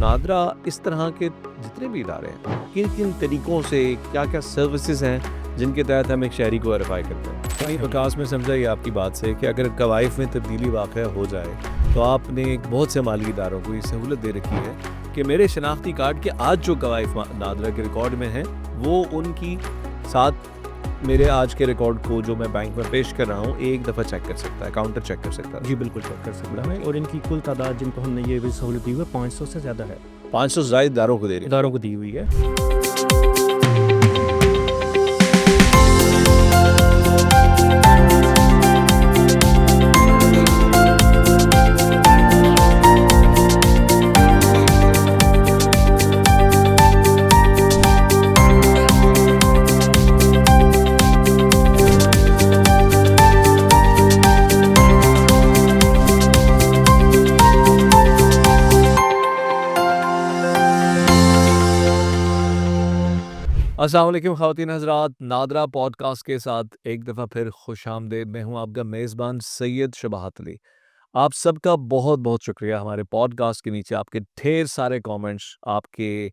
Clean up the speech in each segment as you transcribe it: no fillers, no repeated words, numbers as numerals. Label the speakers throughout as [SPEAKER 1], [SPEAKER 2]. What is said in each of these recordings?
[SPEAKER 1] नादरा इस तरह के जितने भी इदारे हैं, किन-किन तरीकों से क्या-क्या सर्विसेज़ हैं, जिनके तहत हम एक शहरी को वेरीफ़ाई करते हैं? वहीं विकास में समझा ये आपकी बात से कि अगर कवाइफ में तब्दीली वाक़या हो जाए, तो आपने बहुत से माली इदारों को ये सहूलत दे रखी है कि मेरे शनाख्ती कार्ड के आज जो कवाइफ नादरा के रिकॉर्ड में हैं, वो उनकी साथ मेरे आज के रिकॉर्ड को जो मैं बैंक में पेश कर रहा हूँ, एक दफ़ा चेक कर सकता है, काउंटर चेक कर सकता है।
[SPEAKER 2] जी बिल्कुल चेक कर सकता है और इनकी कुल तादाद जिनको हमने ये भी सहूलत दी हुई है 500 से ज़्यादा है,
[SPEAKER 1] 500 से ज़ायद इदारों को दे रही है।
[SPEAKER 2] इदारों को दी हुई है।
[SPEAKER 1] अस्सलाम वालेकुम ख़वातीन हज़रात, नादरा पॉडकास्ट के साथ एक दफ़ा फिर खुशामदीद। मैं हूँ आपका मेज़बान सैयद शबाहत अली। आप सबका बहुत-बहुत शुक्रिया हमारे पॉडकास्ट के नीचे आपके ढेर सारे कमेंट्स, आपके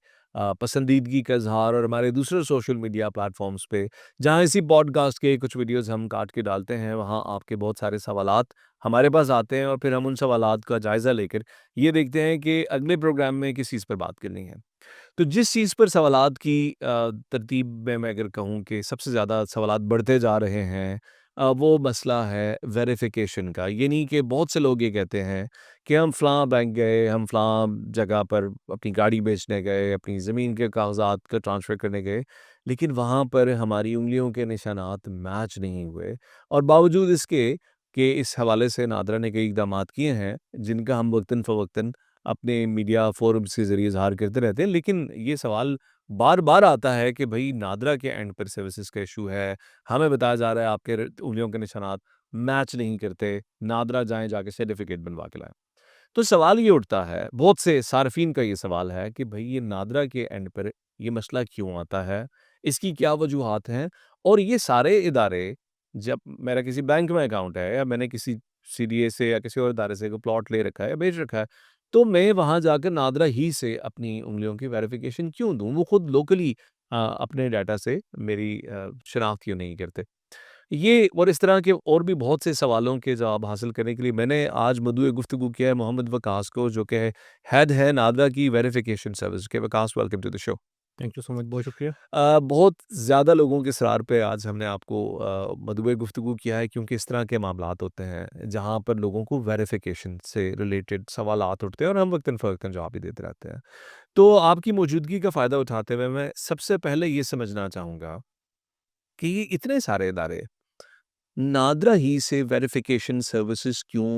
[SPEAKER 1] पसंदीदगी का इज़हार और हमारे दूसरे सोशल मीडिया प्लेटफ़ॉर्म्स पे, जहाँ इसी पॉडकास्ट के कुछ वीडियोज़ हम काट के डालते हैं, वहाँ आपके बहुत सारे सवालात हमारे पास आते हैं और फिर हम उन सवालात का जायज़ा लेकर ये देखते हैं कि अगले प्रोग्राम में किस चीज़ पर बात करनी है। तो जिस चीज़ पर सवालात की तरतीब में मैं अगर कहूँ कि सबसे ज़्यादा सवालात बढ़ते जा रहे हैं, वो मसला है वेरिफ़िकेशन का। ये नहीं कि बहुत से लोग ये कहते हैं कि हम फ़लाँ बैंक गए, हम फ़लाँ जगह पर अपनी गाड़ी बेचने गए, अपनी ज़मीन के कागज़ात को ट्रांसफ़र करने गए, लेकिन वहाँ पर हमारी उँगलियों के निशानात मैच नहीं हुए और बावजूद इसके कि इस हवाले से नादरा ने कई इक़दामात किए हैं, जिनका हम वक़्तन-फ़वक़्तन अपने मीडिया फ़ोरम्स के ज़रिए इज़हार करते रहते हैं। लेकिन ये सवाल बार-बार आता है कि भई नादरा के एंड पर सर्विसेज़ का इश्यू है। हमें बताया जा रहा है आपके उँगलियों के निशानात मैच नहीं करते, नादरा जाएँ जाके सर्टिफ़िकेट बनवा के लाएँ। तो सवाल ये उठता है, बहुत से सार्फ़िन का ये सवाल है कि भई ये नादरा के एंड पर ये मसला क्यों आता है? इसकी क्या वजूहात हैं? और ये सारे इदारे जब मेरा किसी बैंक में अकाउंट है या मैंने किसी सीडीए से या किसी और इदारे से कोई प्लॉट ले रखा है या बेच रखा है, तो मैं वहाँ जाकर नादरा ही से अपनी उँगलियों की वेरिफ़िकेशन क्यों दूँ? वो खुद लोकली अपने डाटा से मेरी शनाख्त क्यों नहीं करते? ये और इस तरह के और भी बहुत से सवालों के जवाब हासिल करने के लिए मैंने आज मौदूए गुफ्तगू किया है मोहम्मद वकास को, जो कि हेड है नादरा की वेरिफ़िकेशन सर्विस के। Waqas, welcome to the show.
[SPEAKER 2] Thank you so much, बहुत शुक्रिया।
[SPEAKER 1] बहुत ज़्यादा लोगों के इसरार पे आज हमने आपको मदुए गुफ्तगू किया है, क्योंकि इस तरह के मामलात होते हैं जहाँ पर लोगों को वेरिफिकेशन से रिलेटेड सवालात उठते हैं और हम वक्तन फ़वक्तन जवाब भी देते रहते हैं। तो आपकी मौजूदगी का फ़ायदा उठाते हुए मैं सबसे पहले ये समझना चाहूँगा कि ये इतने सारे इदारे नादरा ही से वेरिफिकेशन सर्विसेज क्यों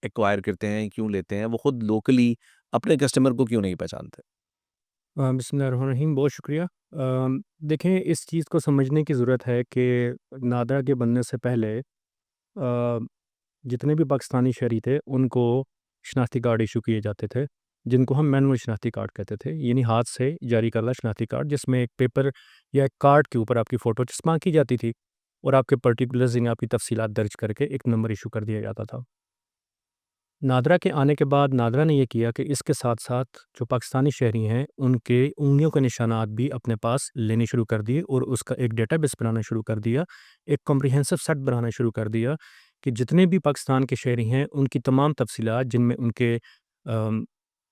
[SPEAKER 1] एक्वायर करते हैं, क्यों लेते हैं? वो खुद लोकली अपने कस्टमर को क्यों नहीं पहचानते?
[SPEAKER 2] बिस्मिल्लाहिर्रहमानिर्रहीम, बहुत शुक्रिया। देखें, इस चीज़ को समझने की ज़रूरत है कि नादरा के बनने से पहले जितने भी पाकिस्तानी शहरी थे उनको शनाख्ती कार्ड इशू किए जाते थे, जिनको हम मैनुअल शनाख्ती कार्ड कहते थे, यानी हाथ से जारी करदा शनाख्ती कार्ड, जिसमें एक पेपर या एक कार्ड के ऊपर आपकी फ़ोटो चस्पा की जाती थी और आपके पर्टिकुलर्स यानी आपकी तफसीलात दर्ज करके एक नंबर इशू कर दिया जाता था। नादरा के आने के बाद नादरा ने ये किया कि इसके साथ-साथ जो पाकिस्तानी शहरी हैं, उनके उँगलियों के निशानात भी अपने पास लेने शुरू कर दिए और उसका एक डेटाबेस बनाना शुरू कर दिया, एक कॉम्प्रिहेंसिव सेट बनाना शुरू कर दिया कि जितने भी पाकिस्तान के शहरी हैं, उनकी तमाम तफसीलात, जिनमें उनके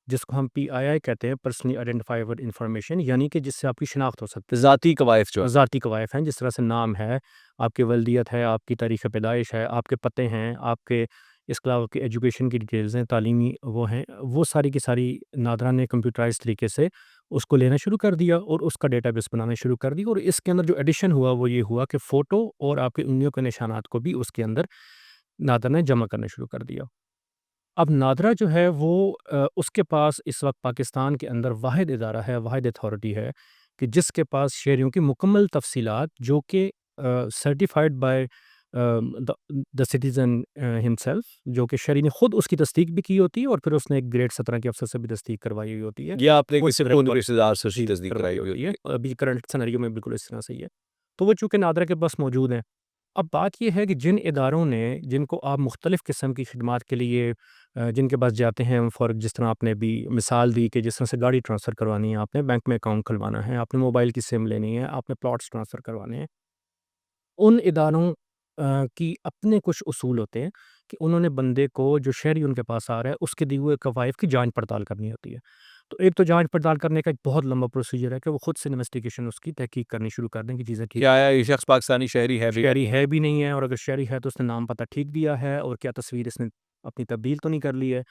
[SPEAKER 2] जिसको हम पीआईआई कहते हैं, पर्सनली आइडेंटिफाइबल इंफॉर्मेशन, यानी कि जिससे आपकी शिनाख्त हो सकती
[SPEAKER 1] ज़ाती कवायफ़ जो
[SPEAKER 2] है।
[SPEAKER 1] है।
[SPEAKER 2] ज़ाती कवायफ़ हैं, जिस तरह से नाम है, आपकी वल्दियत है, आपकी तारीख़ पैदाइश है, आपके पते हैं, आपके इसके अलावा आपकी एजुकेशन की डिटेल्स हैं, तालीमी वो हैं, वो सारी की सारी नादरा ने कंप्यूटराइज़्ड तरीके से उसको लेना शुरू कर दिया और उसका डेटाबेस बनाना शुरू कर दिया और इसके अंदर जो एडिशन हुआ वो ये हुआ कि फ़ोटो और आपकी उँगलियों के निशानात को भी उसके अंदर नादरा ने जमा करना शुरू कर दिया। अब नादरा जो है वो उसके पास इस वक़्त पाकिस्तान के अंदर वाहिद इदारा है, वाहिद अथॉरिटी है कि जिसके पास शहरियों की मुकम्मल तफ़सीलात, जो कि certified by the citizen himself, जो कि शहरी ने खुद उसकी तस्दीक भी की होती है और फिर उसने एक ग्रेड 17 के अफ़सर से भी तस्दीक करवाई हुई होती है।
[SPEAKER 1] ये आपने
[SPEAKER 2] वो
[SPEAKER 1] किसी
[SPEAKER 2] इस
[SPEAKER 1] खून
[SPEAKER 2] तरह
[SPEAKER 1] रिश्तेदार से उसकी
[SPEAKER 2] जी,
[SPEAKER 1] तस्दीक
[SPEAKER 2] करवाई
[SPEAKER 1] कराई हुई
[SPEAKER 2] होती
[SPEAKER 1] होती
[SPEAKER 2] है।
[SPEAKER 1] है।
[SPEAKER 2] अभी करंट सिनेरियो में बिल्कुल इस तरह से ही है। तो वो चूँकि नादरा के पास मौजूद हैं। अब बात ये है कि जिन इदारों ने जिनको आप मुख्तलिफ़ किस्म की खिदमात के लिए जिनके पास जाते हैं फॉर जिस तरह आपने भी मिसाल दी कि जिस तरह से गाड़ी ट्रांसफ़र करवानी है आपने, बैंक में अकाउंट खुलवाना है, आपने मोबाइल की सिम लेनी है, आपने प्लॉट्स ट्रांसफ़र करवाने हैं। उन इदारों की अपने कुछ उसूल होते हैं कि उन्होंने बंदे को जो शहरी उनके पास आ रहा है उसके दिए हुए कवायद की जांच पड़ताल करनी होती है। तो एक तो जांच पड़ताल करने का एक बहुत लंबा प्रोसीजर है कि वो खुद से इन्वेस्टिगेशन उसकी तहकीक करनी शुरू कर दें कि चीज़ें ठीक
[SPEAKER 1] क्या आया ये शख्स पाकिस्तानी शहरी है भी
[SPEAKER 2] शहरी है भी नहीं है, और अगर शहरी है तो उसने नाम पता ठीक दिया है और क्या तस्वीर इसने अपनी तब्दील तो नहीं कर ली है।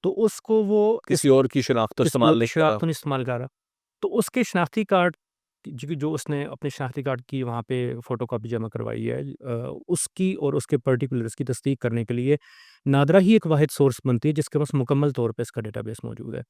[SPEAKER 2] तो उसको वो
[SPEAKER 1] किसी और की शनाख्त तो
[SPEAKER 2] किसी
[SPEAKER 1] इस्तेमाल
[SPEAKER 2] और की
[SPEAKER 1] नहीं कर
[SPEAKER 2] शनाख्त
[SPEAKER 1] रहा।
[SPEAKER 2] तो नहीं इस्तेमाल कर रहा। तो उसके शनाख्ती कार्ड जो उसने अपने शनाख्ती कार्ड की वहाँ पे फ़ोटोकॉपी जमा करवाई है, उसकी और उसके पर्टिकुलर्स की तस्दीक करने के लिए नादरा ही एक वाहिद सोर्स बनती है जिसके पास मुकम्मल तौर पे इसका डेटाबेस मौजूद है।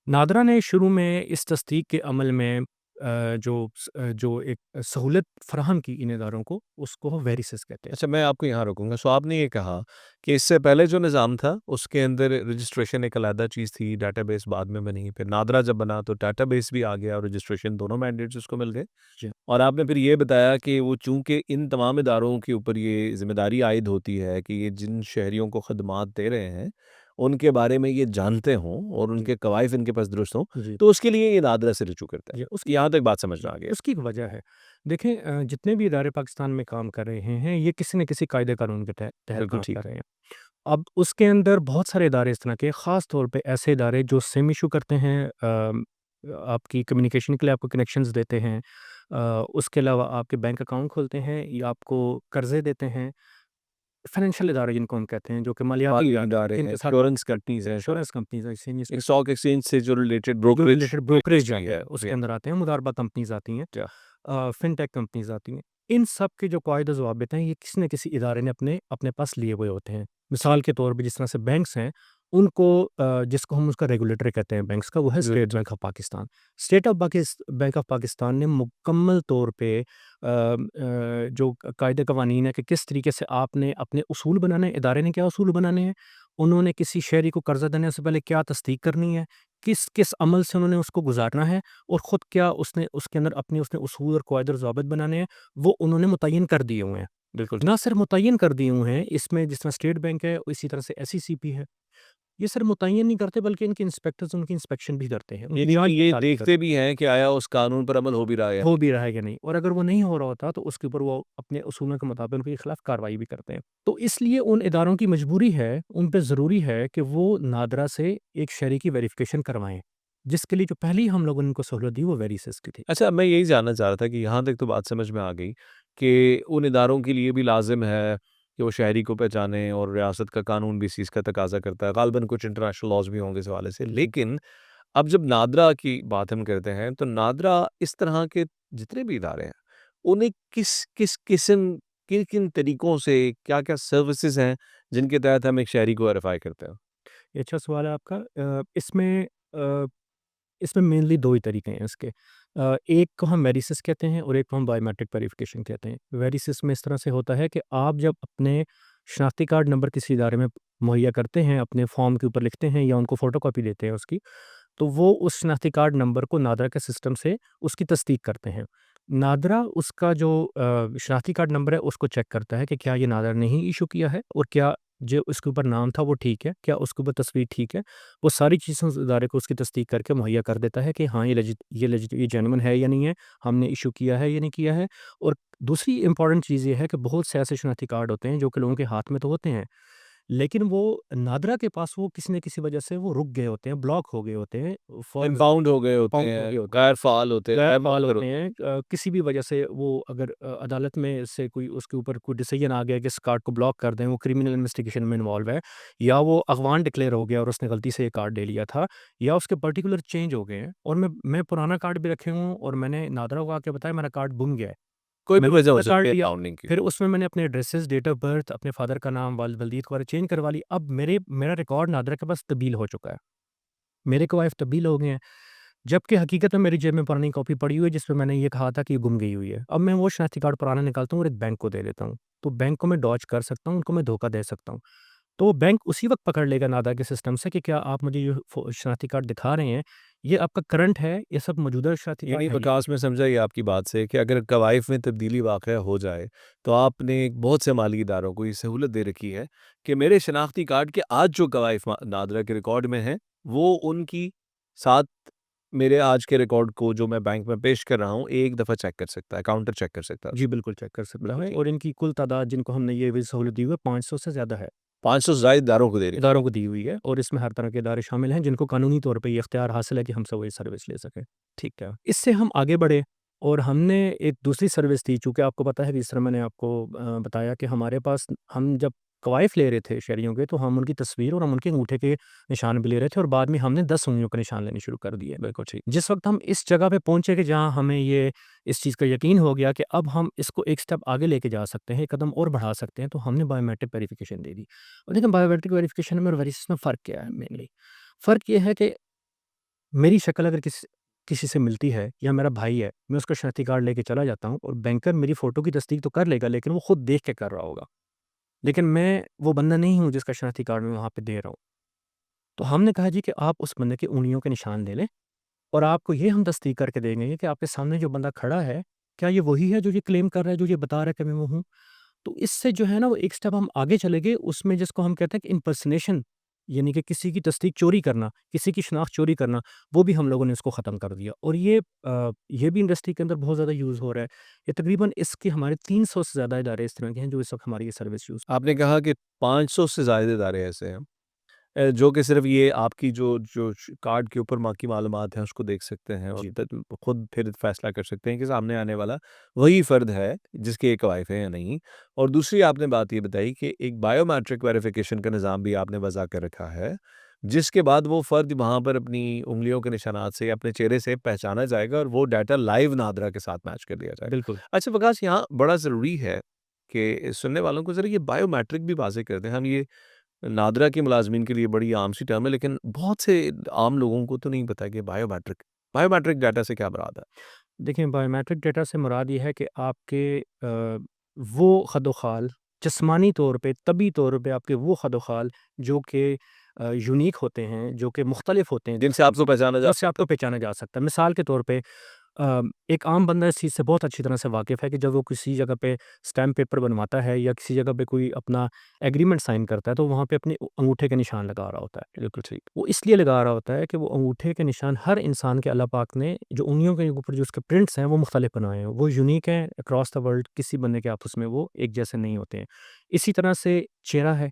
[SPEAKER 2] नादरा ने शुरू में इस तस्दीक के अमल में जो एक सहूलत फ़राहम की इन इदारों को, उसको वेरिसेस कहते हैं।
[SPEAKER 1] अच्छा, मैं आपको यहाँ रोकूँगा। सो आपने ये कहा कि इससे पहले जो निज़ाम था, उसके अंदर रजिस्ट्रेशन एक अलहदा चीज़ थी, डेटाबेस बाद में बनी। फिर नादरा जब बना तो डेटाबेस भी आ गया और रजिस्ट्रेशन दोनों मैंडेट्स उसको मिल गए।
[SPEAKER 2] जी,
[SPEAKER 1] और आपने फिर ये बताया कि वो चूँकि इन तमाम इदारों के ऊपर ये ज़िम्मेदारी आयद होती है कि ये जिन शहरियों को खदमात दे रहे हैं, उनके बारे में ये जानते हों और
[SPEAKER 2] जी,
[SPEAKER 1] उनके कवायद इनके पास दुरुस्त हों,
[SPEAKER 2] जी,
[SPEAKER 1] तो उसके लिए ये नादरा से रुजू करता है।
[SPEAKER 2] जी, उसकी
[SPEAKER 1] यहाँ तक बात समझ में
[SPEAKER 2] जी,
[SPEAKER 1] आ गया।
[SPEAKER 2] उसकी एक वजह है। देखें, जितने भी इदारे पाकिस्तान में काम कर रहे हैं, ये किसी न किसी कायदे कानून के तहत
[SPEAKER 1] बिल्कुल
[SPEAKER 2] काम
[SPEAKER 1] ठीक
[SPEAKER 2] कर
[SPEAKER 1] है।
[SPEAKER 2] रहे हैं। अब उसके अंदर बहुत सारे इदारे इस तरह के, ख़ास तौर पे ऐसे इदारे जो सिम इश्यू करते हैं, आपकी कम्युनिकेशन के लिए आपको कनेक्शंस देते हैं, उसके अलावा आपके बैंक अकाउंट खोलते हैं या आपको कर्ज़े देते हैं। फाइनेंशियल इदारे जिनको हम कहते हैं, जो कि मालियाती
[SPEAKER 1] माली
[SPEAKER 2] इदारे हैं,
[SPEAKER 1] इदारे हैं,
[SPEAKER 2] जिनके साथ
[SPEAKER 1] इंश्योरेंस कंपनीज़ हैं,
[SPEAKER 2] इंश्योरेंस कंपनीज़ हैं, एक्सचेंजेस
[SPEAKER 1] एक स्टॉक एक्सचेंज से जो related brokerage
[SPEAKER 2] related brokerage
[SPEAKER 1] industry
[SPEAKER 2] जाते
[SPEAKER 1] है।
[SPEAKER 2] हैं,
[SPEAKER 1] जी,
[SPEAKER 2] उसके अंदर आते हैं, मुदारबा कंपनीज़ आती हैं,
[SPEAKER 1] अच्छा।
[SPEAKER 2] फिनटेक कंपनीज़ आती हैं। इन सब के जो कायदे ज़वाबित हैं, ये किसी न किसी इदारे ने अपने अपने पास लिए हुए होते हैं। मिसाल के तौर पे जिस तरह से बैंक्स हैं, उनको जिसको हम उसका रेगुलेटर कहते हैं बैंक्स का, वो है
[SPEAKER 1] जी।
[SPEAKER 2] State Bank of Pakistan. Bank of Pakistan ने मुकम्मल तौर पे जो कायदे कवानीन है कि किस तरीके से आपने अपने उसूल बनाने हैं, इदारे ने क्या उसूल बनाने हैं, उन्होंने किसी शहरी को कर्ज़ा देने से पहले क्या तस्दीक करनी है, किस किस अमल से उन्होंने उसको गुज़ारना है, और ख़ुद क्या उसने उसके अंदर अपने उसने उसूल और कवायद और ज़वाबित बनाने हैं, वो उन्होंने मुतय्यन कर दिए हुए हैं।
[SPEAKER 1] बिल्कुल।
[SPEAKER 2] ना सिर्फ़ मुतय्यन कर दिए हुए हैं, इसमें जिस तरह स्टेट बैंक है, इसी तरह से एसईसीपी है। ये सिर्फ़ मुतय्यन नहीं करते बल्कि इनके इंस्पेक्टर्स उनकी इंस्पेक्शन भी करते हैं, उनकी
[SPEAKER 1] यानी कि
[SPEAKER 2] जाँच
[SPEAKER 1] ये
[SPEAKER 2] पड़ताल भी करते
[SPEAKER 1] देखते भी हैं कि आया उस कानून पर अमल हो भी रहा है या
[SPEAKER 2] हो भी रहा है या नहीं, और अगर वो नहीं हो रहा होता तो उसके ऊपर वो अपने उसूलों के मुताबिक उनके खिलाफ कार्रवाई भी करते हैं। तो इसलिए उन इदारों की मजबूरी है, उन पे ज़रूरी है कि वो नादरा से एक शहरी की वेरिफ़िकेशन करवाएँ, जिसके लिए जो पहली हम लोगों ने उनको सहूलत दी वो वेरिसेस की थी।
[SPEAKER 1] अच्छा, मैं यही जानना चाह रहा था कि यहाँ तक तो बात समझ में आ गई कि उन इदारों के लिए भी लाज़िम है कि वो शहरी को पहचानें और रियासत का कानून भी इस चीज़ का तकाज़ा करता है। ग़ालिबन कुछ इंटरनेशनल लॉज़ भी होंगे इस हवाले से।
[SPEAKER 2] जी।
[SPEAKER 1] लेकिन अब जब नादरा की बात हम करते हैं, तो नादरा इस तरह के जितने भी इदारे हैं, उन्हें किस किस किस्म किन-किन तरीकों से क्या-क्या सर्विसेज़ हैं, जिनके तहत हम एक शहरी को वेरीफ़ाई करते हैं?
[SPEAKER 2] ये अच्छा सवाल है आपका। अ, इसमें मेनली 2 ही तरीके हैं इसके। एक को हम वेरिसेस कहते हैं और एक को हम बायोमेट्रिक वेरिफ़िकेशन कहते हैं। वेरिसेस में इस तरह से होता है कि आप जब अपने शनाख्ती कार्ड नंबर किसी इदारे में मुहैया करते हैं, अपने फॉर्म के ऊपर लिखते हैं या उनको फ़ोटोकॉपी देते हैं उसकी, तो वो उस शनाख्ती कार्ड नंबर को नादरा के सिस्टम से उसकी तस्दीक करते हैं। नादरा उसका जो शनाख्ती कार्ड नंबर है उसको चेक करता है कि क्या ये नादरा ने ही इश्यू किया है और क्या जो उसके ऊपर नाम था वो ठीक है, क्या उसके ऊपर तस्वीर ठीक है। वो सारी चीज़ें उस इदारे को उसकी तस्दीक करके मुहैया कर देता है कि हाँ, ये जेन्युइन है या नहीं है, हमने इश्यू किया है या नहीं किया है। और दूसरी इम्पॉर्टेंट चीज़ ये है कि बहुत से ऐसे शनाख्ती कार्ड होते हैं जो कि लोगों के हाथ में तो होते हैं, लेकिन वो नादरा के पास वो किसी न किसी वजह से वो रुक गए होते हैं, ब्लॉक हो गए होते हैं। फॉर
[SPEAKER 1] इम्पाउंड हो गए होते
[SPEAKER 2] पाउंड हो
[SPEAKER 1] हैं,
[SPEAKER 2] गए होते हैं,
[SPEAKER 1] गैर फ़ाल होते हैं,
[SPEAKER 2] गैर
[SPEAKER 1] गैर
[SPEAKER 2] फ़ाल
[SPEAKER 1] मौखर
[SPEAKER 2] होते
[SPEAKER 1] होते
[SPEAKER 2] हैं, किसी भी वजह से वो अगर अदालत में से कोई उसके ऊपर कोई डिसीजन आ गया कि इस कार्ड को ब्लॉक कर दें, वो क्रिमिनल इन्वेस्टिगेशन में इन्वॉल्व है, या वो अगवान डिक्लेयर हो गया और उसने गलती से ये कार्ड ले लिया था, या उसके पर्टिकुलर चेंज हो गए हैं, और मैं पुराना कार्ड भी रखे हूँ और मैंने नादरा को आके बताया मेरा कार्ड गुम गया है।
[SPEAKER 1] कोई भी
[SPEAKER 2] मैंने
[SPEAKER 1] वजह हो
[SPEAKER 2] दूसरा
[SPEAKER 1] सकती
[SPEAKER 2] कार्ड
[SPEAKER 1] है
[SPEAKER 2] लिया,
[SPEAKER 1] अकाउंटिंग की।
[SPEAKER 2] फिर उसमें मैंने अपने एड्रेसेस, डेट ऑफ बर्थ, अपने फादर का नाम वलीद को चेंज करवा ली। अब मेरा रिकॉर्ड नादरा के पास तब्दील हो चुका है। मेरे कवायद तब्दील हो गए हैं। जबकि हकीकत में मेरी जेब में पुरानी कॉपी पड़ी हुई है जिसमें मैंने ये कहा था कि ये गुम गई हुई है। अब मैं वो शनाख्ती कार्ड पुराना निकालता हूँ और एक बैंक को दे देता हूँ। तो बैंक को मैं डॉज कर सकता हूँ, उनको मैं धोखा दे सकता हूँ। तो वो बैंक उसी वक़्त पकड़ लेगा नादा के सिस्टम से कि क्या आप मुझे ये शनाख्ती कार्ड दिखा रहे हैं, ये आपका करंट है, ये सब मौजूदा शरारती कार्ड
[SPEAKER 1] यानी
[SPEAKER 2] हैं ये।
[SPEAKER 1] विकास में समझा ये आपकी बात से कि अगर कवाइफ में तब्दीली वाक़या हो जाए, तो आपने बहुत से माली इदारों को ये सहूलत दे रखी है कि मेरे शनाख्ती कार्ड के आज जो कवाइफ नादरा के रिकॉर्ड में हैं, वो उनकी साथ मेरे आज के रिकॉर्ड को जो मैं बैंक में पेश कर रहा हूँ, एक दफ़ा चेक कर सकता है, काउंटर चेक कर सकता है
[SPEAKER 2] जी,
[SPEAKER 1] उसको।
[SPEAKER 2] बिल्कुल चेक कर सकता
[SPEAKER 1] बिल्कुल
[SPEAKER 2] है,
[SPEAKER 1] ठीक।
[SPEAKER 2] और इनकी कुल तादाद जिनको हमने ये भी सहूलत दी हुई है 500 से ज़्यादा है।
[SPEAKER 1] 500 से ज़ायद इदारों को दे रही है।
[SPEAKER 2] इदारों को दी हुई है, और इसमें हर तरह के इदारे शामिल हैं जिनको कानूनी तौर पे ये इख्तियार हासिल है कि हमसे वो ये सर्विस ले सकें। ठीक है। इससे हम आगे बढ़े और हमने एक दूसरी सर्विस दी, चूँकि आपको पता है कि इस तरह मैंने आपको बताया कि हमारे पास हम जब कवाइफ ले रहे थे शहरियों के, तो हम उनकी तस्वीर और हम उनके अंगूठे के निशान भी ले रहे थे, और बाद में हमने 10 उँगलियों के निशान लेने शुरू कर दिए।
[SPEAKER 1] बिल्कुल ठीक।
[SPEAKER 2] जिस वक़्त हम इस जगह पे पहुँचे कि जहाँ हमें ये इस चीज़ का यकीन हो गया कि अब हम इसको एक स्टेप आगे लेके जा सकते हैं, एक कदम और बढ़ा सकते हैं, तो हमने बायोमेट्रिक वेरिफ़िकेशन दे दी। और देखिए, बायोमेट्रिक वेरिफ़िकेशन में और वेरिसिस में फ़र्क क्या है मेनली? फ़र्क ये है कि मेरी शक्ल अगर किसी किसी से मिलती है या मेरा भाई है, मैं उसका शनाख्ती कार्ड लेके चला जाता हूँ और बैंकर मेरी फ़ोटो की तस्दीक तो कर लेगा, लेकिन वो खुद देख के कर रहा होगा। लेकिन मैं वो बंदा नहीं हूँ जिसका शनाख्ती कार्ड मैं वहाँ पे दे रहा हूँ। तो हमने कहा जी कि आप उस बंदे की उँगलियों के निशान ले लें, और आपको ये हम तस्दीक करके देंगे कि आपके सामने जो बंदा खड़ा है, क्या ये वही है जो ये क्लेम कर रहा है, जो ये बता रहा है कि मैं वो हूँ? तो इससे जो है ना, वो एक स्टेप हम आगे चले गए उसमें, जिसको हम कहते हैं कि इम्पर्सनेशन, यानी कि किसी की तस्दीक चोरी करना, किसी की शिनाख्त चोरी करना, वो भी हम लोगों ने इसको ख़त्म कर दिया, और ये भी इंडस्ट्री के अंदर बहुत ज़्यादा यूज़ हो रहा है। ये तकरीबन इसके हमारे 300 से ज़्यादा इदारे इस तरह के हैं जो इस वक़्त हमारी ये सर्विस यूज़।
[SPEAKER 1] आपने कहा कि 500 से ज़ायद इदारे ऐसे हैं। जो कि सिर्फ़ ये आपकी जो जो श कार्ड के ऊपर बाकी मालूमात हैं उसको देख सकते हैं और
[SPEAKER 2] जी।
[SPEAKER 1] खुद फिर फ़ैसला कर सकते हैं कि सामने आने वाला वही फ़र्द है जिसकी एक वाइफ़ है या नहीं। और दूसरी आपने बात ये बताई कि एक बायोमेट्रिक वेरिफ़िकेशन का निज़ाम भी आपने वज़ा कर रखा है, जिसके बाद वो फ़र्द वहाँ पर अपनी उँगलियों के निशानात से या अपने चेहरे से पहचाना जाएगा और वो डाटा लाइव नादरा के साथ मैच कर दिया जाएगा।
[SPEAKER 2] बिल्कुल।
[SPEAKER 1] अच्छा विकास यहाँ बड़ा ज़रूरी है कि सुनने वालों को ज़रा ये बायोमेट्रिक भी वाज़ेह कर दें। हम ये नादरा के मुलाज़मीन के लिए बड़ी आम सी टर्म है, लेकिन बहुत से आम लोगों को तो नहीं पता कि बायोमेट्रिक बायोमेट्रिक डाटा से क्या मुराद है?
[SPEAKER 2] देखिए, बायोमेट्रिक डेटा से मुराद ये है कि आपके वो खदोखाल जिस्मानी तौर पे, तबी तौर पे आपके वो खदोखाल जो कि यूनिक होते हैं, जो कि मुख्तलिफ होते हैं
[SPEAKER 1] जिनसे आपको पहचाना जा
[SPEAKER 2] जिनसे
[SPEAKER 1] सकता
[SPEAKER 2] आपको पहचाना जा सकता है। मिसाल के तौर पे एक आम बंदा इस चीज़ से बहुत अच्छी तरह से वाकिफ़ है कि जब वो किसी जगह पे स्टैम्प पेपर बनवाता है या किसी जगह पे कोई अपना एग्रीमेंट साइन करता है, तो वहाँ पे अपने अंगूठे के निशान लगा रहा होता है।
[SPEAKER 1] बिल्कुल ठीक।
[SPEAKER 2] वो इसलिए लगा रहा होता है कि वो अंगूठे के निशान हर इंसान के अल्लाह पाक ने जो उँगलियों के ऊपर जो उसके प्रिंट्स हैं वो मुख्तलिफ बनाए हैं। वो यूनिक हैं अक्रॉस द वर्ल्ड, किसी बंदे के आपस में वो एक जैसे नहीं होते हैं। इसी तरह से चेहरा है।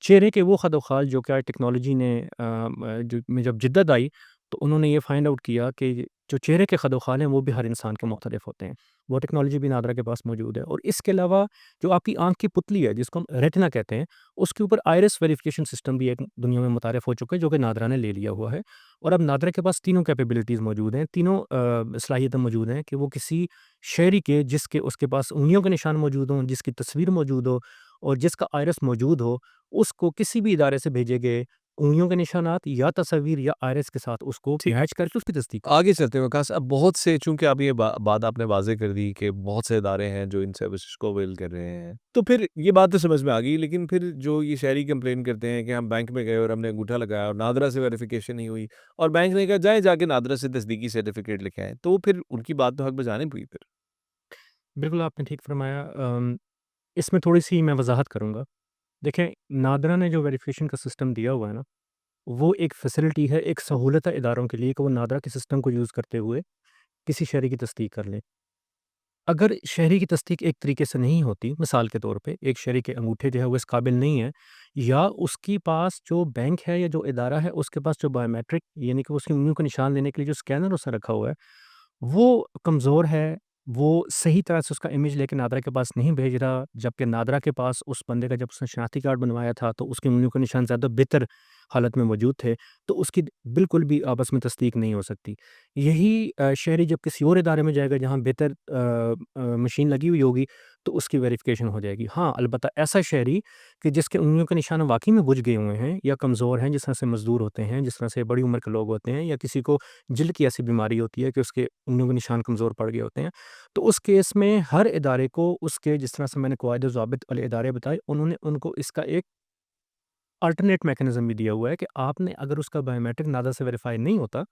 [SPEAKER 2] चेहरे के वो खदोखाल जो क्या टेक्नोलॉजी ने जो में जब जिद्दत आई, तो उन्होंने ये फाइंड आउट किया कि जो चेहरे के खदोखाल हैं वो भी हर इंसान के मुख्तलिफ होते हैं। वो टेक्नोलॉजी भी नादरा के पास मौजूद है, और इसके अलावा जो आपकी आँख की पुतली है जिसको हम रेटिना कहते हैं, उसके ऊपर आइरिस वेरिफिकेशन सिस्टम भी एक दुनिया में मुतारिफ हो चुका है, जो कि नादरा ने ले लिया हुआ है। और अब नादरा के पास तीनों कैपेबिलिटीज़ मौजूद हैं, तीनों सलाहियतें मौजूद हैं कि वो किसी शहरी के जिसके उसके पास उँगलियों के निशान मौजूद हों, जिसकी तस्वीर मौजूद हो और जिसका आइरिस मौजूद हो, उसको किसी भी इदारे से भेजे गए उँगलियों के निशानात या तस्वीर या आइरिस के साथ उसको
[SPEAKER 1] ठीक।
[SPEAKER 2] मैच करके उसकी तस्दीक।
[SPEAKER 1] आगे चलते हैं विकास, अब बहुत से चूँकि आप ये बात आपने वाज़ेह कर दी कि बहुत से इदारे हैं जो इन सर्विसेज़ को अवेल कर रहे हैं। तो फिर ये बात तो समझ में आ गई, लेकिन फिर जो ये शहरी कंप्लेन करते हैं कि हम बैंक में गए और हमने अंगूठा लगाया और नादरा से वेरिफ़िकेशन नहीं हुई और बैंक ने कहा जाएँ जाके नादरा से तस्दीकी सर्टिफ़िकेट लेके आएँ, तो फिर उनकी बात तो हक़ बजानी पड़ी फिर।
[SPEAKER 2] बिल्कुल, आपने ठीक फ़रमाया। इसमें थोड़ी-सी मैं वज़ाहत करूँगा। देखें, नादरा ने जो वेरिफ़िकेशन का सिस्टम दिया हुआ है ना, वो एक फ़ैसिलिटी है, एक सहूलत है इदारों के लिए कि वो नादरा के सिस्टम को यूज़ करते हुए किसी शहरी की तस्दीक कर लें। अगर शहरी की तस्दीक एक तरीके से नहीं होती, मिसाल के तौर पे एक शहरी के अंगूठे जो है वो इस काबिल नहीं है, या उसके पास जो बैंक है या जो इदारा है उसके पास जो बायोमेट्रिक यानी कि उसकी उँगलियों का निशान लेने के लिए जो स्कैनर उसने रखा हुआ है, वो कमज़ोर है, वो सही तरह से उसका इमेज लेके नादरा के पास नहीं भेज रहा, जबकि नादरा के पास उस बंदे का जब उसने शनाख्ती कार्ड बनवाया था, तो उसकी उँगलियों के निशान ज़्यादा बेहतर हालत में मौजूद थे, तो उसकी बिल्कुल भी आपस में तस्दीक नहीं हो सकती। यही शहरी जब किसी और इदारे में जाएगा जहाँ बेहतर मशीन लगी हुई होगी, तो उसकी वेरिफ़िकेशन हो जाएगी। हाँ, अलबत्ता ऐसा शहरी कि जिसके उँगलियों के निशान वाक़ई में बुझ गए हुए हैं या कमज़ोर हैं, जिस तरह से मज़दूर होते हैं, जिस तरह से बड़ी उम्र के लोग होते हैं, या किसी को जिल्द की ऐसी बीमारी होती है कि उसके उँगलियों के निशान कमज़ोर पड़ गए होते हैं, तो उस केस में हर इदारे को उसके जिस तरह से मैंने कवायद ज़ाबित वाले इदारे बताए, उन्होंने उनको इसका एक अल्टरनेट मैकेनिज्म भी दिया हुआ है कि आपने अगर उसका बायोमेट्रिक नादरा से वेरीफाई नहीं होता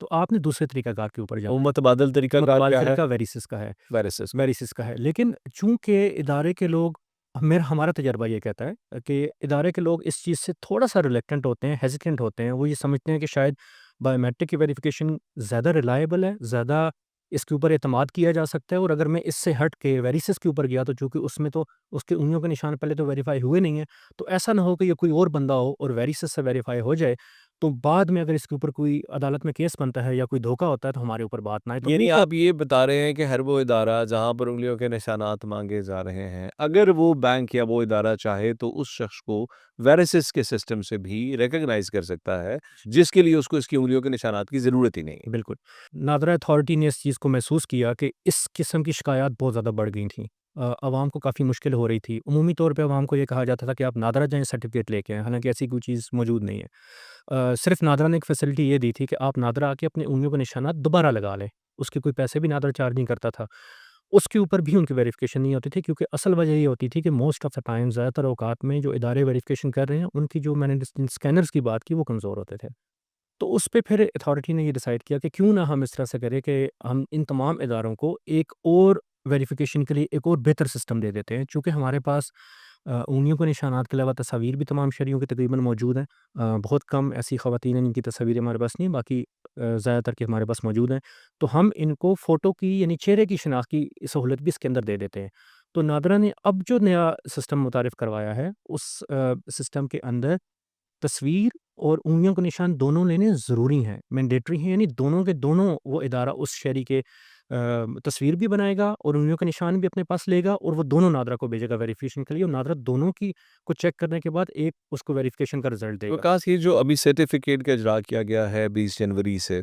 [SPEAKER 2] तो आपने दूसरे तरीकाकार के ऊपर जाना है।
[SPEAKER 1] मुतबादल तरीकाकार
[SPEAKER 2] मुतबादिल
[SPEAKER 1] क्या है?
[SPEAKER 2] तरीका वेरिसिस का है।
[SPEAKER 1] वेरिसिस का।
[SPEAKER 2] वेरिसिस का है। लेकिन चूँकि इदारे के लोग, मेरा हमारा तजुर्बा ये कहता है कि इदारे के लोग इस चीज़ से थोड़ा-सा रिलक्टेंट होते हैं, हेज़िटेंट होते हैं। वो ये समझते हैं कि शायद बायोमेट्रिक की वेरिफ़िकेशन ज़्यादा रिलाएबल है, ज़्यादा इसके ऊपर एतमाद किया जा सकता है, और अगर मैं इससे हट के वेरिसिस के ऊपर गया तो चूँकि उसमें तो उसके उँगलियों के निशान पहले तो वेरीफ़ाई हुए नहीं हैं, तो ऐसा ना हो कि ये कोई और बंदा हो और वेरिसिस से वेरीफ़ाई हो जाए, तो बाद में अगर इसके ऊपर कोई अदालत में केस बनता है या कोई धोखा होता है तो हमारे ऊपर बात ना आए। तो
[SPEAKER 1] यानी
[SPEAKER 2] इनको
[SPEAKER 1] आप ये बता रहे हैं कि हर वो इदारा जहाँ पर उँगलियों के निशानात माँगे जा रहे हैं, अगर वो बैंक या वो इदारा चाहे तो उस शख्स को वेरिसिस के सिस्टम से भी रिकॉग्नाइज़ कर सकता है, जिसके लिए उसको इसकी उँगलियों के निशानात की ज़रूरत ही नहीं है।
[SPEAKER 2] बिल्कुल। नादरा अथॉरिटी ने इस चीज़ को महसूस किया कि इस किस्म की शिकायत बहुत ज़्यादा बढ़ गई थी। अवाम को काफ़ी मुश्किल हो रही थी। उमूमी तौर पे अवाम को ये कहा जाता था कि आप नादरा जाएँ सर्टिफ़िकेट लेके आएँ, हालाँकि ऐसी कोई चीज़ मौजूद नहीं है। सिर्फ़ नादरा ने एक फ़ैसिलिटी ये दी थी कि आप नादरा आके अपनी उँगलियों के निशानात दोबारा लगा लें। उसके कोई पैसे भी नादरा चार्ज नहीं करता था। उसके ऊपर भी उनकी वेरिफ़िकेशन नहीं होती थी, क्योंकि असल वजह ये होती थी कि मोस्ट ऑफ़ द टाइम ज़्यादातर औकात में जो इदारे वेरिफ़िकेशन कर रहे हैं, उनकी जो मैंने जिन स्कैनर्स की बात की वो कमज़ोर होते थे। तो उस पे फिर अथॉरिटी ने ये डिसाइड किया कि क्यों ना हम इस तरह से करें कि हम इन तमाम इदारों को एक और वेरिफ़िकेशन के लिए एक और बेहतर सिस्टम दे देते हैं। चूँकि हमारे पास उँगलियों के निशानात के अलावा तस्वीर भी तमाम शहरियों की तकरीबन मौजूद हैं। बहुत कम ऐसी ख़वातीन हैं जिनकी तस्वीरें हमारे पास नहीं, बाकी ज़्यादातर की हमारे पास मौजूद हैं। तो हम इनको फ़ोटो की यानी चेहरे की शिनाख्त की सहूलत भी इसके अंदर दे देते हैं। तो नादरा ने अब जो नया सिस्टम मुतारिफ़ करवाया है, उस सिस्टम के अंदर तस्वीर और उँगलियों के निशान दोनों लेने ज़रूरी हैं, मैंडेटरी हैं, यानी दोनों के दोनों वो इदारा उस शहरी के तस्वीर भी बनाएगा और उँगलियों के निशान भी अपने पास लेगा, और वो दोनों नादरा को भेजेगा वेरिफ़िकेशन के लिए, और नादरा दोनों की को चेक करने के बाद एक उसको वेरिफ़िकेशन का रिज़ल्ट देगा।
[SPEAKER 1] विकास, ये जो अभी सर्टिफ़िकेट का इजरा किया गया है 20 जनवरी से,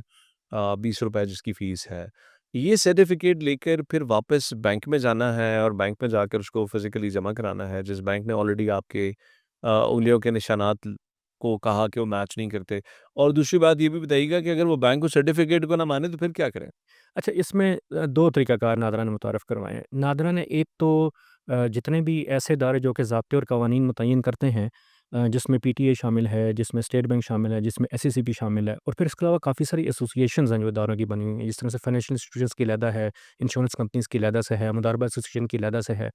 [SPEAKER 1] ₹20 जिसकी फ़ीस है, ये सर्टिफ़िकेट लेकर फिर वापस बैंक में जाना है और बैंक में जाकर उसको फ़िज़िकली जमा कराना है, जिस बैंक ने ऑलरेडी आपके उँगलियों के निशानात को कहा कि वो मैच नहीं करते। और दूसरी बात ये भी बताइएगा कि अगर वो बैंक उस सर्टिफ़िकेट को ना माने तो फिर क्या करें?
[SPEAKER 2] अच्छा, इसमें 2 तरीक़ाकार नादरा ने मुतारफ़ करवाए हैं। नादरा ने एक तो जितने भी ऐसे इदारे जो कि ज़ाब्ते और कवानीन मुतय्यन करते हैं, जिसमें पीटीए शामिल है, जिसमें स्टेट बैंक शामिल है, जिसमें एसईसीपी शामिल है, और फिर इसके अलावा काफ़ी सारी एसोसिएशंस हैं जो इदारों की बनी हुई हैं। जिस तरह से फाइनेंशियल इंस्टीट्यूशंस की अलहदा है, इंश्योरेंस कंपनीज़ की अलहदा से है, मुदारबा एसोसिएशन की अलहदा से है।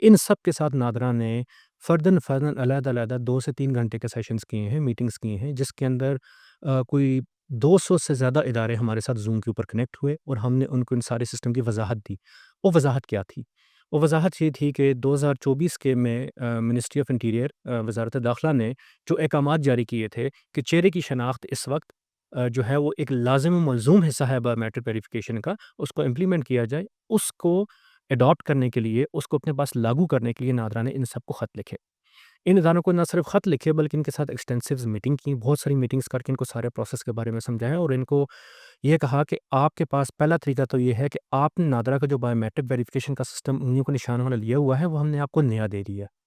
[SPEAKER 2] इन सब के साथ नादरा ने फ़र्दन-फ़र्दन, अलग-अलग 2 से 3 घंटे के सेशंस किए हैं, मीटिंग्स की हैं, जिसके अंदर कोई 200 से ज़्यादा इदारे हमारे साथ ज़ूम के ऊपर कनेक्ट हुए और हमने उनको इन सारे सिस्टम की वज़ाहत दी। वो वज़ाहत क्या थी? वो वज़ाहत ये थी कि 2024 के में मिनिस्ट्री ऑफ इंटीरियर, वज़ारत दाखिला ने जो अहकामात जारी किए थे कि चेहरे की शनाख्त इस वक़्त जो है वो एक लाज़िम व मलज़ूम हिस्सा है बायोमेट्रिक वेरिफ़िकेशन का, उसको इम्प्लीमेंट किया जाए। उसको अडॉप्ट करने के लिए, उसको अपने पास लागू करने के लिए नादरा ने इन सबको ख़त लिखे। इन इदारों को ना सिर्फ़ ख़त लिखे बल्कि इनके साथ एक्सटेंसिव मीटिंग की, बहुत सारी मीटिंग्स करके इनको सारे प्रोसेस के बारे में समझाया, और इनको ये कहा कि आपके पास पहला तरीका तो ये है कि आपने नादरा का जो बायोमेट्रिक वेरिफ़िकेशन का सिस्टम उँगलियों के निशान वाला लिया हुआ है, वो हमने आपको नया दे दिया है।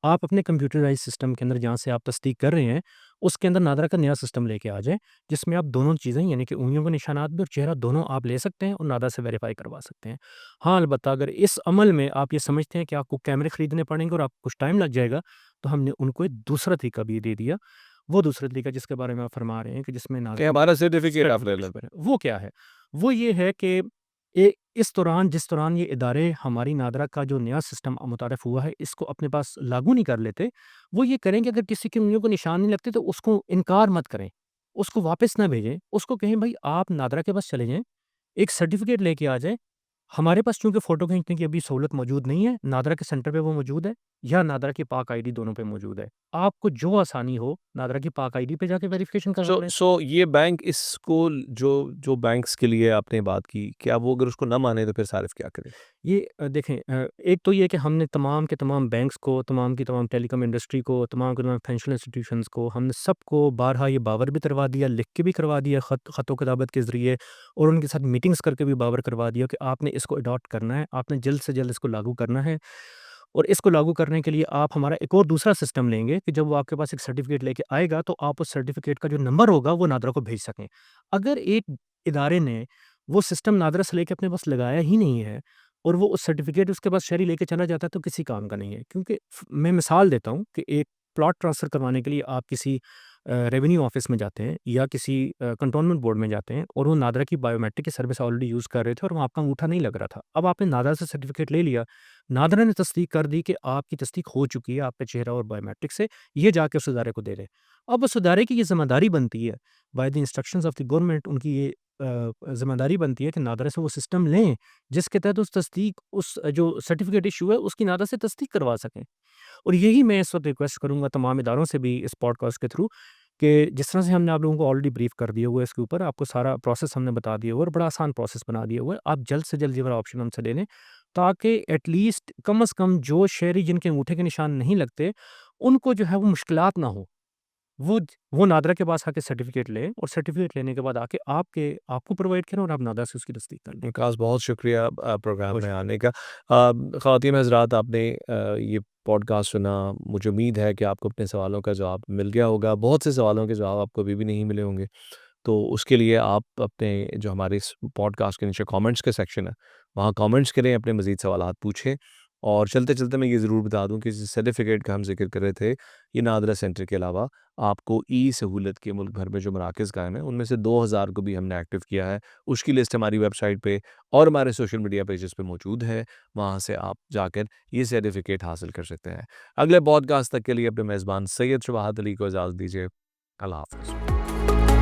[SPEAKER 2] आप अपने कंप्यूटराइज़ सिस्टम के अंदर जहाँ से आप तस्दीक कर रहे हैं, उसके अंदर नादरा का नया सिस्टम लेके आ जाएँ, जिसमें आप दोनों चीज़ें यानी कि उँगलियों के निशानात भी और चेहरा दोनों आप ले सकते हैं और नादरा से वेरीफ़ाई करवा सकते हैं। हाँ, अलबत्ता अगर इस अमल में आप ये समझते हैं कि आपको कैमरे खरीदने पड़ेंगे और आपको कुछ टाइम लग जाएगा, तो हमने उनको एक दूसरा तरीका भी दे दिया। वो दूसरा तरीका जिसके बारे में आप फरमा रहे हैं कि जिसमें
[SPEAKER 1] कि
[SPEAKER 2] नादरा
[SPEAKER 1] हमारा सर्टिफ़िकेट आप ले लें।
[SPEAKER 2] सर्टिफ़िकेशन पर है, वो क्या है? वो ये है कि जिस दौरान ये इदारे हमारी नादरा का जो नया सिस्टम मुतारिफ़ हुआ है, इसको अपने पास लागू नहीं कर लेते, वो ये करें कि अगर किसी की उँगलियों को निशान नहीं लगते तो उसको इनकार मत करें, उसको वापस ना भेजें, उसको कहें भई आप नादरा के पास चले जाएँ, एक सर्टिफ़िकेट लेके आ जाएँ। हमारे पास चूँकि फ़ोटो खींचने की अभी सहूलत मौजूद नहीं है, नादरा के सेंटर पे वो मौजूद है या नादरा की पाक आईडी दोनों पे मौजूद है। आपको जो आसानी हो, नादरा की पाक आईडी पे जाके वेरिफ़िकेशन करवा लें।
[SPEAKER 1] ये बैंक इसको जो जो बैंक्स के लिए आपने बात की, क्या वो अगर उसको ना माने तो फिर सारिफ़ क्या करें?
[SPEAKER 2] ये देखें, एक तो ये कि हमने तमाम के तमाम बैंक्स को, तमाम की तमाम टेलीकॉम इंडस्ट्री को, तमाम के तमाम फाइनेंशियल इंस्टीट्यूशंस को, हमने सबको बारहा ये बावर भी करवा दिया, लिख के भी करवा दिया ख़तो-किताबत के ज़रिए, और उनके साथ मीटिंग्स करके भी बावर करवा दिया कि आपने इसको अडॉप्ट करना है, आपने जल्द से जल्द इसको लागू करना है। और इसको लागू करने के लिए आप हमारा एक और दूसरा सिस्टम लेंगे कि जब वो आपके पास एक सर्टिफ़िकेट लेके आएगा, तो आप उस सर्टिफ़िकेट का जो नंबर होगा, वो नादरा को भेज सकें। अगर एक इदारे ने वो सिस्टम नादरा से लेके अपने पास लगाया ही नहीं है और वो उस सर्टिफ़िकेट उसके पास शहरी लेके चला जाता है, तो किसी काम का नहीं है। क्योंकि मैं मिसाल देता हूँ कि एक प्लॉट ट्रांसफ़र करवाने के लिए आप किसी रेवेन्यू ऑफ़िस में जाते हैं या किसी कंटोनमेंट बोर्ड में जाते हैं और वो नादरा की बायोमेट्रिक की सर्विस ऑलरेडी यूज़ कर रहे थे और वहाँ आपका अंगूठा नहीं लग रहा था। अब आपने नादरा से सर्टिफ़िकेट ले लिया, नादरा ने तस्दीक कर दी कि आपकी तस्दीक हो चुकी है आपके चेहरा और बायोमेट्रिक से, ये जाके उस इदारे को दे दें। अब उस इदारे की ये ज़िम्मेदारी बनती है, by the instructions of the government उनकी ये ज़िम्मेदारी बनती है कि नादरा से वो सिस्टम लें, जिसके तहत उस तस्दीक उस जो सर्टिफ़िकेट इश्यू है उसकी नादरा से तस्दीक करवा सकें। और यही मैं इस वक़्त रिक्वेस्ट करूँगा तमाम इदारों से भी इस पॉडकास्ट के थ्रू कि जिस तरह से हमने आप लोगों को ऑलरेडी ब्रीफ़ कर दिया हुआ है इसके ऊपर, आपको सारा प्रोसेस हमने बता दिया हुआ है और बड़ा आसान प्रोसेस बना दिया हुआ है। आप जल्द से जल्द ये वाला ऑप्शन हमसे ले लें, ताकि एट लीस्ट कम से कम जो शहरी जिनके अंगूठे के निशान नहीं लगते, उनको जो है वो मुश्किलात ना हो। वो नादरा के पास आके सर्टिफ़िकेट लें और सर्टिफ़िकेट लेने के बाद आके आपको प्रोवाइड करें और आप नादरा से उसकी तस्दीक कर लें।
[SPEAKER 1] विकास, बहुत शुक्रिया प्रोग्राम
[SPEAKER 2] बहुत
[SPEAKER 1] में
[SPEAKER 2] शुक्रिया।
[SPEAKER 1] आने का। ख़वातीन हज़रात, आपने ये पॉडकास्ट सुना। मुझे उम्मीद है कि आपको अपने सवालों का जवाब मिल गया होगा। बहुत से सवालों के जवाब आपको अभी भी नहीं मिले होंगे। तो उसके लिए आप अपने जो हमारे इस पॉडकास्ट के नीचे कमेंट्स का सेक्शन है, वहाँ कमेंट्स करें, अपने मज़ीद सवालात पूछें। और चलते-चलते मैं ये ज़रूर बता दूँ कि जिस सर्टिफ़िकेट का हम ज़िक्र कर रहे थे, ये नादरा सेंटर के अलावा आपको ई-सहूलत के मुल्क भर में जो मराकज़ कायम हैं, उनमें से 2000 को भी हमने एक्टिव किया है। उसकी लिस्ट हमारी वेबसाइट पे और हमारे सोशल मीडिया पेजेस पे मौजूद है। वहाँ से आप जाकर ये सर्टिफ़िकेट हासिल कर सकते हैं। अगले पॉडकास्ट तक के लिए अपने मेज़बान सैयद शबाहत अली को इजाज़त दीजिए। अल्लाह हाफ़िज़।